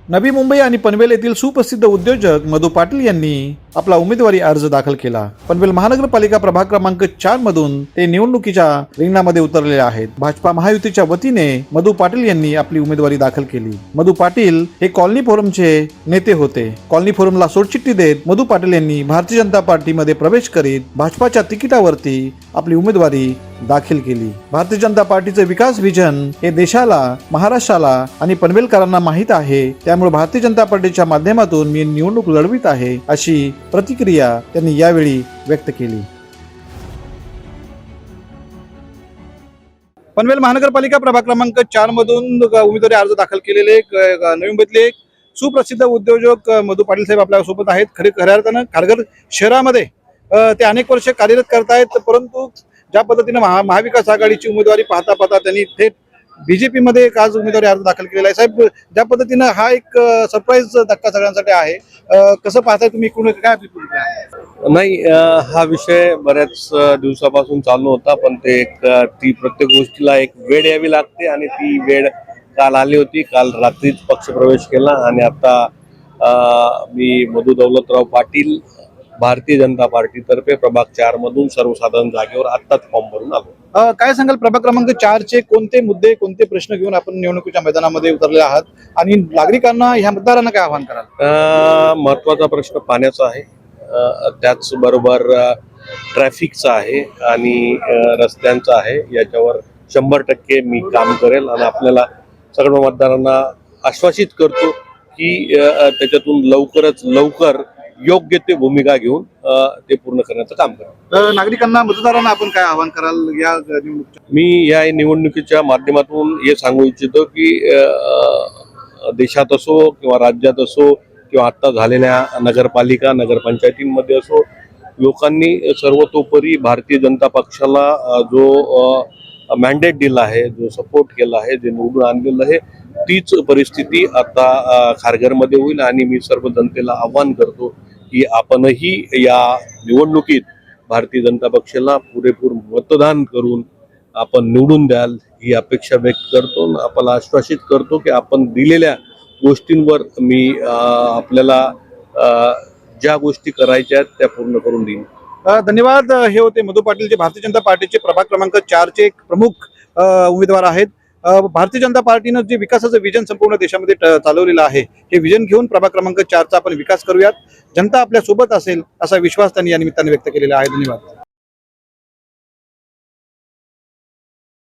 नवी मुंबई आणि पनवेल येथील सुप्रसिद्ध उद्योजक मधु पाटील यांनी आपला उमेदवारी अर्ज दाखल केला। पनवेल महानगरपालिका प्रभाग क्रमांक 4 मधून ते निवडणुकीच्या रिंगणामध्ये उतरलेले आहेत। भाजपा महायुतीच्या वतीने मधु पाटील यांनी आपली उमेदवारी दाखल केली। मधु पाटील हे कॉलनी फोरमचे नेते होते। कॉलनी फोरमला सोडचिठ्ठी देत मधु पाटील यांनी भारतीय जनता पार्टीमध्ये प्रवेश करीत भाजपाच्या तिकिटावरती आपली उमेदवारी दाखल केली। भारतीय जनता पार्टीचे विकास विजन हे देशाला, महाराष्ट्राला आणि पनवेलकरांना माहीत आहे। त्यामुळे भारतीय जनता पार्टीच्या माध्यमातून मी निवडणूक लढवित आहे, अशी प्रतिक्रिया त्यांनी यावेळी व्यक्त केली। पनवेल महानगरपालिका प्रभाग क्रमांक 4 मधून उमेदवारी अर्ज दाखल केलेले नवी मुंबईतले सुप्रसिद्ध उद्योजक मधु पाटील साहेब आपल्या सोबत आहेत। खऱ्या अर्थानं खारघर शहरामध्ये ते अनेक वर्ष कार्यरत करतायत, परंतु ज्या पद्धतीने महाविकास आघाडीची उमेदवारी पाहता त्यांनी थेट बीजेपी मध्ये आज उमेदवारी अर्ज दाखल केलेला आहे। साहेब, ज्या पद्धतीने हा एक सरप्राईज धक्का सगळ्यांसाठी आहे, कसं पाहताय तुम्ही? काय नाही, हा विषय बऱ्याच दिवसापासून चालू होता, पण ते ती प्रत्येक गोष्टीला एक वेळ यावी लागते आणि ती वेळ काल आली होती। काल रात्रीच पक्षप्रवेश केला आणि आता मी मधु दौलतराव पाटील भारतीय जनता पार्टी तर्फे प्रभाग 4 मधून सर्वसाधारण जागेवर आत्ताच फॉर्म भरून आलो। काय सांगाल, प्रभाग क्रमांक 4 चे कोणते मुद्दे, कोणते प्रश्न घेऊन आपण निवडणुकीच्या मैदानामध्ये उतरले आहात आणि नागरिकांना, ह्या मतदारांना काय आवाहन कराल? महत्वाचा प्रश्न पाण्याचा आहे, त्याचबरोबर ट्रॅफिकचा आहे आणि रस्त्यांचा आहे। याच्यावर 100% मी काम करेल आणि आपल्याला सगळ्या मतदारांना आश्वासित करतो की त्याच्यातून लवकरच लवकर योग्य ते भूमिका घेऊन ते पूर्ण करण्याचं काम करेल। नागरिकांना, मतदारांना आपण काय आवाहन कराल या निवडणुकीच्या? मी या निवडणुकीच्या माध्यमातून हे सांगू इच्छितो की देशात असो किंवा राज्यात असो किंवा आता झालेल्या नगरपालिका नगरपंचायतींमध्ये असो, लोकांनी सर्वतोपरी भारतीय जनता पक्षाला जो मॅन्डेट दिला आहे, जो सपोर्ट केला आहे, जे निवडून आणलेलं आहे, तीच परिस्थिती आता खारघरमध्ये होईल। आणि मी सर्व जनतेला आवाहन करतो की आपणही या निवडणुकीत भारतीय जनता पक्षाला पुरेपूर मतदान करून आपण निवडून द्याल ही अपेक्षा व्यक्त करतो। आपल्याला आश्वासित करतो की आपण दिलेल्या गोष्टींवर मी आपल्याला ज्या गोष्टी करायच्या आहेत त्या पूर्ण करून देईन। धन्यवाद। हे होते मधु पाटील, जे भारतीय जनता पार्टीचे प्रभाग क्रमांक 4 चे एक प्रमुख उमेदवार आहेत। भारतीय जनता पार्टीनं जे विकासाचं विजन संपूर्ण देशामध्ये चालवलेलं आहे, हे विजन घेऊन प्रभाग क्रमांक 4 चा आपण विकास करूयात। जनता आपल्या सोबत असेल असा विश्वास त्यांनी या निमित्ताने व्यक्त केलेला आहे। धन्यवाद।